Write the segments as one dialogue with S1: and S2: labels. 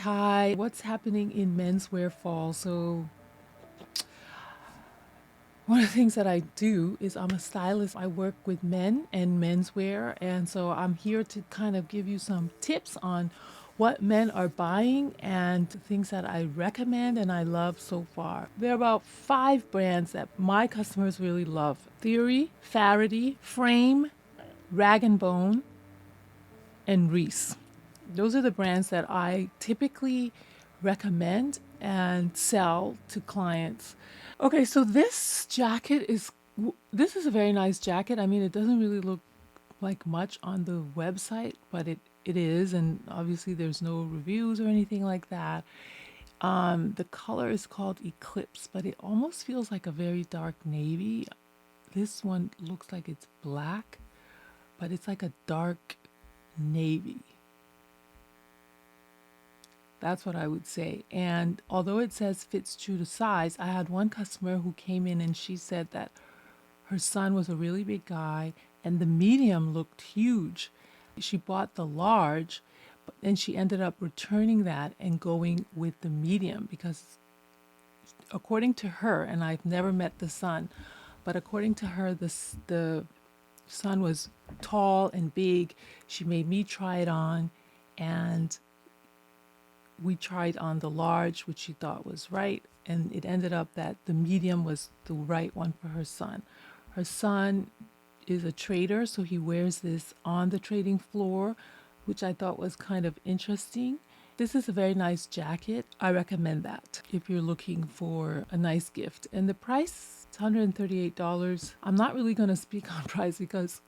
S1: Hi, what's happening in menswear fall? So one of the things that I do is I'm a stylist. I work with men and menswear, and so I'm here to kind of give you some tips on what men are buying and things that I recommend and I love so far. There are about 5 brands that my customers really love: Theory, Faraday, Frame, Rag and Bone, and Reiss. Those are the brands that I typically recommend and sell to clients. Okay, so this is a very nice jacket. I mean, it doesn't really look like much on the website, but it is, and obviously there's no reviews or anything like that. The color is called Eclipse, but it almost feels like a very dark navy. This one looks like it's black, but it's like a dark navy. That's what I would say. And although it says fits true to size, I had one customer who came in and she said that her son was a really big guy and the medium looked huge. She bought the large, but then she ended up returning that and going with the medium because, according to her, and I've never met the son, but according to her, the son was tall and big. She made me try it on, and we tried on the large, which she thought was right, and it ended up that the medium was the right one for her son. Her son is a trader, so he wears this on the trading floor, which I thought was kind of interesting. This is a very nice jacket. I recommend that if you're looking for a nice gift. And the price is $138. I'm not really going to speak on price because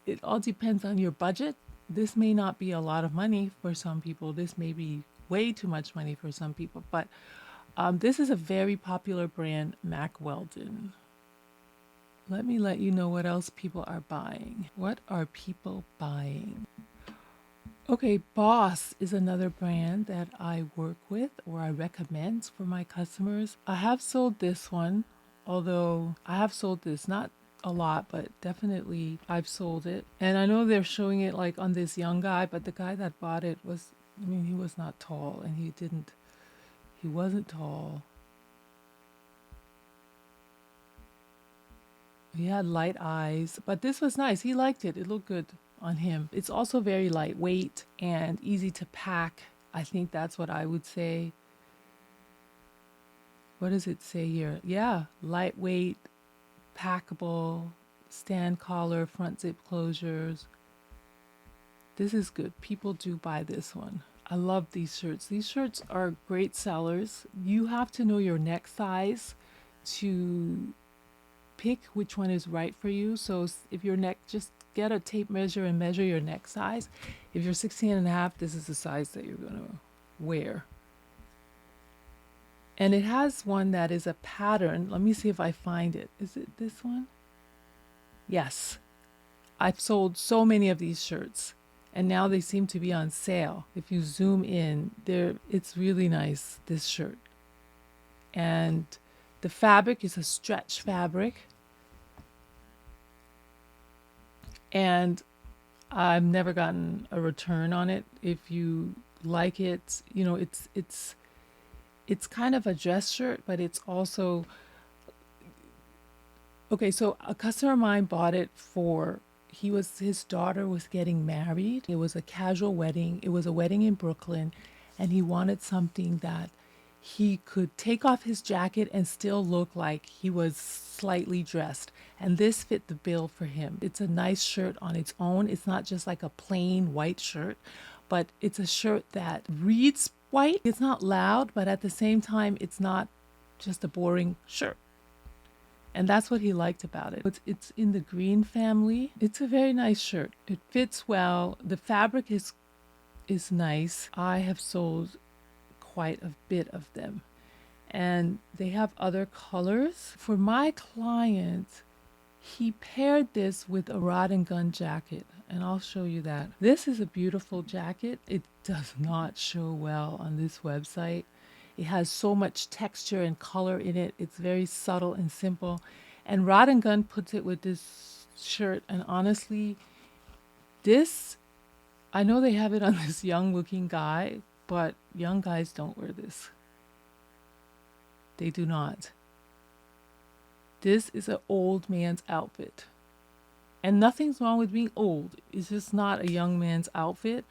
S1: it all depends on your budget. This may not be a lot of money for some people. This may be way too much money for some people. But this is a very popular brand, Mack Weldon. Let me let you know what else people are buying. What are people buying? Okay, Boss is another brand that I work with or I recommend for my customers. I have sold this one, although I have sold this not a lot, but definitely I've sold it. And I know they're showing it like on this young guy, but the guy that bought it was, I mean, he was not tall and he wasn't tall. He had light eyes, but this was nice. He liked it. It looked good on him. It's also very lightweight and easy to pack. I think that's what I would say. What does it say here? Yeah, lightweight, packable, stand collar, front zip closures. This is good. People do buy this one. I love these shirts. These shirts are great sellers. You have to know your neck size to pick which one is right for you. So if your neck, just get a tape measure and measure your neck size. If you're 16 and a half, this is the size that you're going to wear. And it has one that is a pattern. Let me see if I find it. Is it this one? Yes. I've sold so many of these shirts and now they seem to be on sale. If you zoom in, it's really nice, this shirt. And the fabric is a stretch fabric. And I've never gotten a return on it. If you like it, you know, it's kind of a dress shirt, but it's also okay. So a customer of mine bought it for his daughter was getting married. It was a casual wedding. It was a wedding in Brooklyn, and he wanted something that he could take off his jacket and still look like he was slightly dressed. And this fit the bill for him. It's a nice shirt on its own. It's not just like a plain white shirt, but it's a shirt that reads white. It's not loud, but at the same time, it's not just a boring shirt. And that's what he liked about it. It's in the green family. It's a very nice shirt. It fits well. The fabric is nice. I have sold quite a bit of them. And they have other colors. For my client, he paired this with a rod and gun jacket, and I'll show you that. This is a beautiful jacket. It does not show well on this website. It has so much texture and color in it. It's very subtle and simple. And Rod and Gun puts it with this shirt, and honestly, this I know they have it on this young looking guy, but young guys don't wear this. They do not. This is an old man's outfit. And nothing's wrong with being old. It's just not a young man's outfit.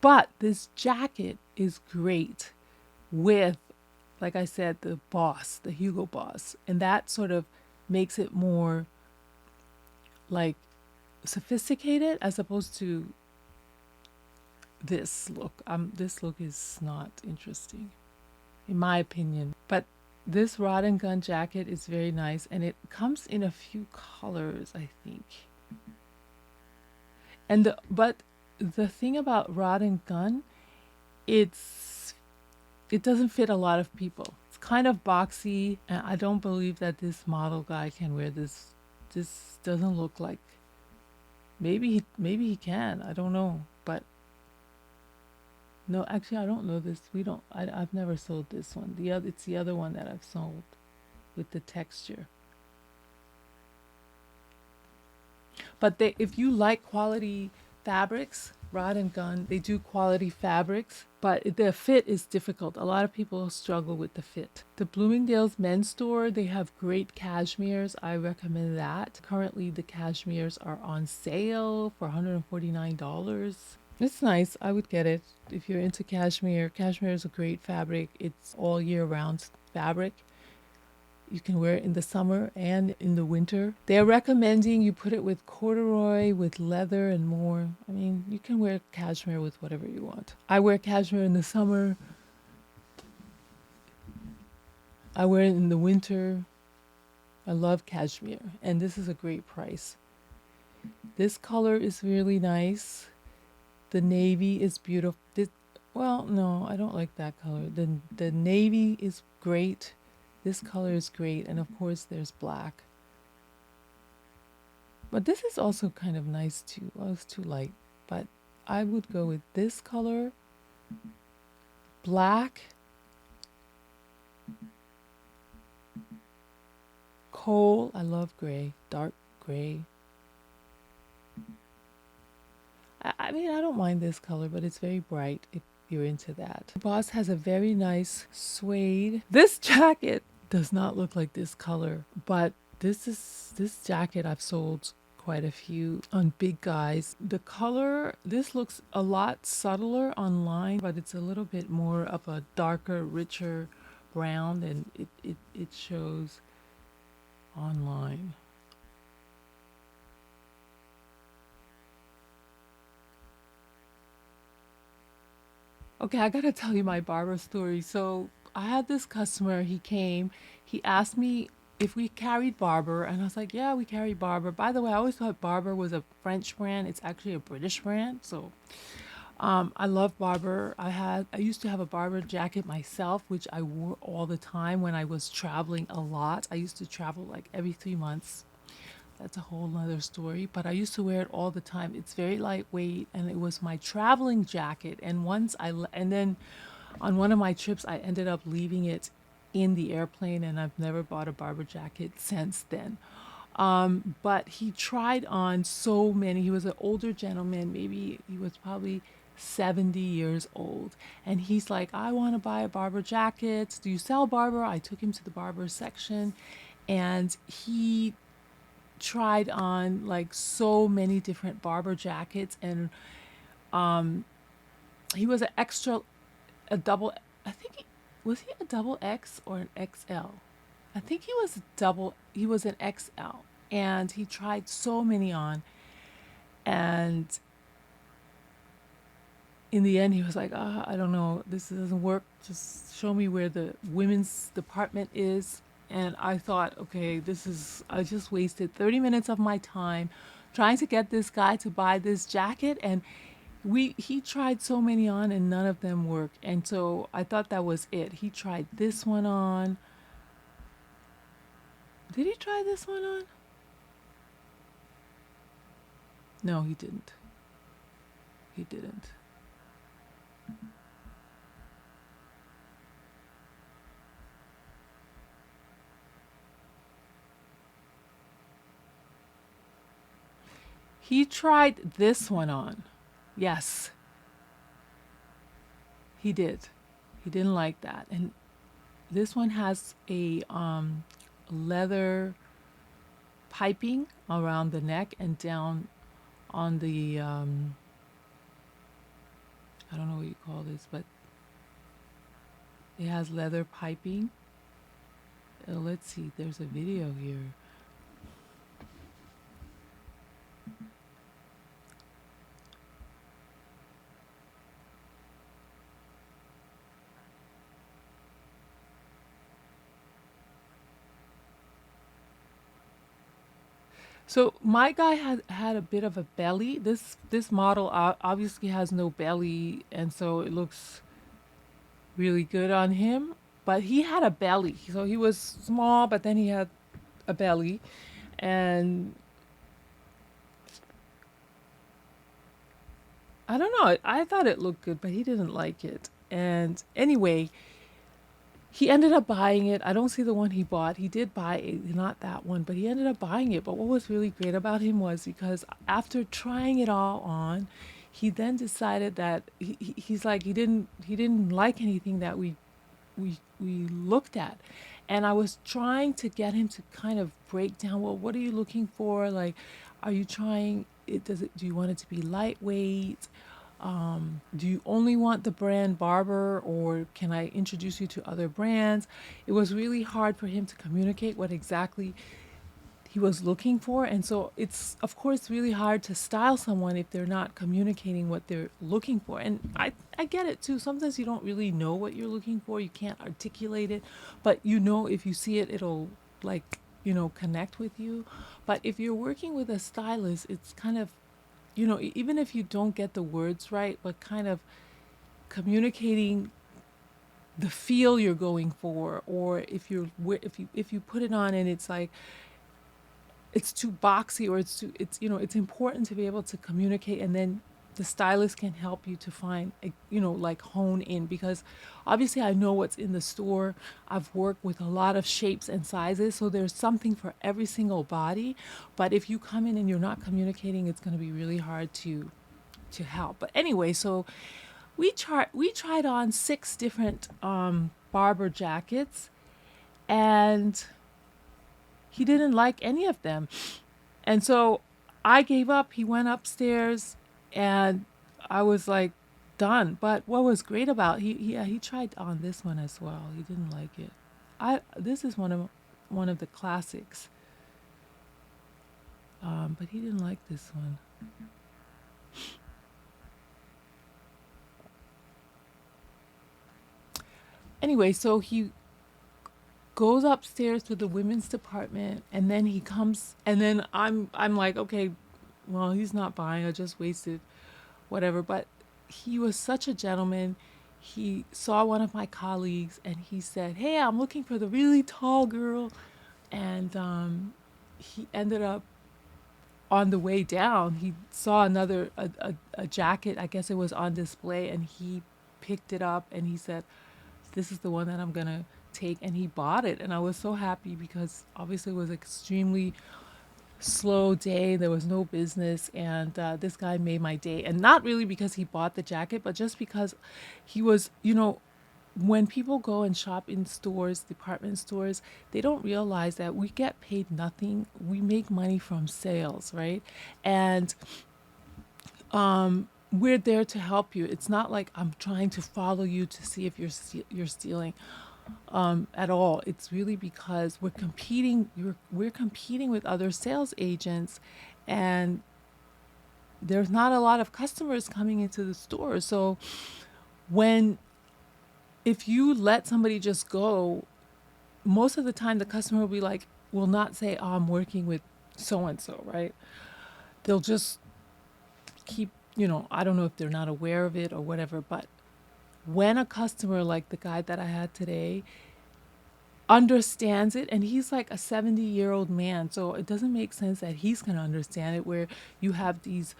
S1: But this jacket is great with, like I said, the boss, the Hugo boss. And that sort of makes it more like sophisticated as opposed to this look. This look is not interesting, in my opinion. But this rod and gun jacket is very nice, and it comes in a few colors, I think. But the thing about rod and gun, it doesn't fit a lot of people. It's kind of boxy, and I don't believe that this model guy can wear this. This doesn't look like. Maybe he can. I don't know, but no, actually, I don't know this. We don't. I've never sold this one. It's the other one that I've sold, with the texture. But if you like quality fabrics, rod and gun, they do quality fabrics, but the fit is difficult. A lot of people struggle with the fit. The Bloomingdale's men's store, they have great cashmeres. I recommend that. Currently, the cashmeres are on sale for $149. It's nice. I would get it. If you're into cashmere, cashmere is a great fabric. It's all year round fabric. You can wear it in the summer and in the winter. They're recommending you put it with corduroy, with leather and more. I mean, you can wear cashmere with whatever you want. I wear cashmere in the summer. I wear it in the winter. I love cashmere, and this is a great price. This color is really nice. The navy is beautiful. Well, no, I don't like that color. The navy is great. This color is great, and of course there's black. But this is also kind of nice too. Well, it's too light, but I would go with this color, black, coal. I love gray, dark gray. I mean, I don't mind this color, but it's very bright if you're into that. The Boss has a very nice suede. This jacket does not look like this color, but this jacket I've sold quite a few on big guys. The color, this looks a lot subtler online, but it's a little bit more of a darker, richer brown than it shows online. Okay, I gotta tell you my Barbour story. So I had this customer, he came, he asked me if we carried Barbour, and I was like, yeah, we carry Barbour. By the way, I always thought Barbour was a French brand. It's actually a British brand. So I love Barbour. I used to have a Barbour jacket myself, which I wore all the time when I was traveling a lot. I used to travel like every 3 months. That's a whole nother story, but I used to wear it all the time. It's very lightweight, and it was my traveling jacket. And and then on one of my trips, I ended up leaving it in the airplane, and I've never bought a Barbour jacket since then. But he tried on so many. He was an older gentleman, maybe he was probably 70 years old. And he's like, I want to buy a Barbour jacket. Do you sell Barbour? I took him to the Barbour section, and he tried on like so many different Barbour jackets, and he was an extra, a double, I think was he a double X or an XL? I think he was an XL, and he tried so many on, and in the end he was like, I don't know, this doesn't work, just show me where the women's department is. And I thought, okay, I just wasted 30 minutes of my time trying to get this guy to buy this jacket. And he tried so many on, and none of them worked. And so I thought that was it. He tried this one on. Did he try this one on? No, he didn't. He didn't. He tried this one on. Yes. He did. He didn't like that. And this one has a leather piping around the neck and down on the I don't know what you call this, but it has leather piping. Let's see, there's a video here. So my guy had a bit of a belly. This model obviously has no belly, and so it looks really good on him. But he had a belly, so he was small, but then he had a belly, and I don't know. I thought it looked good, but he didn't like it. And anyway, he ended up buying it. I don't see the one he bought. He did buy it, not that one, but he ended up buying it. But what was really great about him was because after trying it all on, he then decided that he's like he didn't like anything that we looked at. And I was trying to get him to kind of break down, well, what are you looking for? Like, are you trying it does it do you want it to be lightweight? Do you only want the brand Barbour, or can I introduce you to other brands? It was really hard for him to communicate what exactly he was looking for. And so it's, of course, really hard to style someone if they're not communicating what they're looking for. And I get it too. Sometimes you don't really know what you're looking for, you can't articulate it, but you know, if you see it, it'll like, connect with you. But if you're working with a stylist, it's kind of, even if you don't get the words right, but kind of communicating the feel you're going for, or if you put it on and it's like it's too boxy, or it's important to be able to communicate, and then the stylist can help you to find like hone in, because obviously I know what's in the store. I've worked with a lot of shapes and sizes, so there's something for every single body. But if you come in and you're not communicating, it's going to be really hard to help. But anyway, so we tried on 6 different Barbour jackets, and he didn't like any of them. And so I gave up. He went upstairs, and I was like done. But what was great about he tried on this one as well. He didn't like it. I This is one of the classics. But he didn't like this one. Anyway, so he goes upstairs to the women's department, and then he comes, and then I'm like, okay, well, he's not buying. I just wasted whatever. But he was such a gentleman. He saw one of my colleagues and he said, "Hey, I'm looking for the really tall girl." And he ended up, on the way down, he saw a jacket. I guess it was on display, and he picked it up and he said, "This is the one that I'm gonna take," and he bought it. And I was so happy because obviously it was extremely slow day. There was no business, and this guy made my day. And not really because he bought the jacket, but just because he was, when people go and shop in stores, department stores, they don't realize that we get paid nothing. We make money from sales, right? And we're there to help you. It's not like I'm trying to follow you to see if you're stealing at all. It's really because we're competing with other sales agents, and there's not a lot of customers coming into the store. So when if you let somebody just go, most of the time the customer will not say, "Oh, I'm working with so and so," right? They'll just keep, I don't know if they're not aware of it or whatever. But when a customer like the guy that I had today understands it, and he's like a 70-year-old man, so it doesn't make sense that he's going to understand it, where you have these,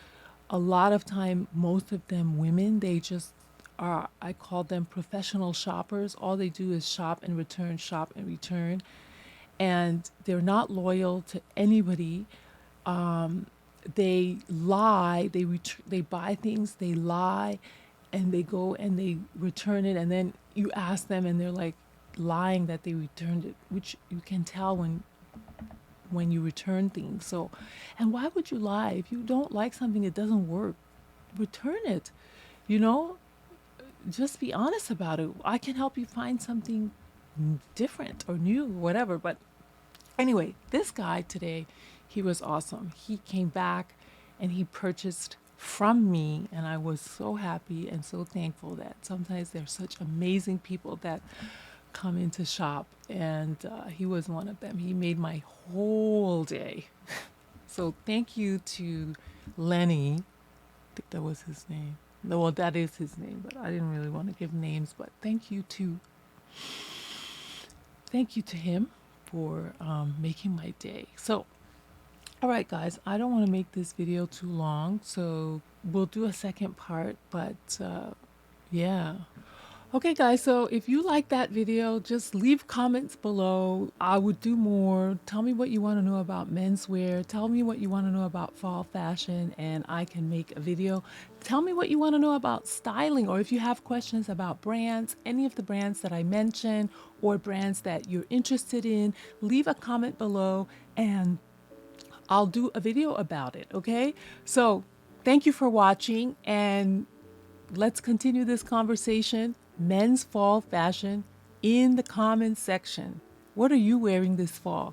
S1: a lot of time, most of them women, they just are, I call them professional shoppers. All they do is shop and return, shop and return, and they're not loyal to anybody. They lie, they buy things, they lie, and they go and they return it, and then you ask them and they're like lying that they returned it, which you can tell when you return things. So, and why would you lie? If you don't like something, it doesn't work, return it. You know, just be honest about it. I can help you find something different or new, whatever. But anyway, this guy today, he was awesome. He came back and he purchased from me, and I was so happy and so thankful that sometimes there's such amazing people that come into shop, and he was one of them. He made my whole day. So thank you to Lenny. I think that was his name. No, well, that is his name, but I didn't really want to give names. But thank you to him for making my day. So, all right, guys, I don't want to make this video too long, so we'll do a second part. But yeah. Okay, guys, so if you like that video, just leave comments below. I would do more. Tell me what you want to know about menswear. Tell me what you want to know about fall fashion, and I can make a video. Tell me what you want to know about styling, or if you have questions about brands, any of the brands that I mentioned, or brands that you're interested in, leave a comment below, and I'll do a video about it, okay? So thank you for watching, and let's continue this conversation. Men's fall fashion in the comments section. What are you wearing this fall?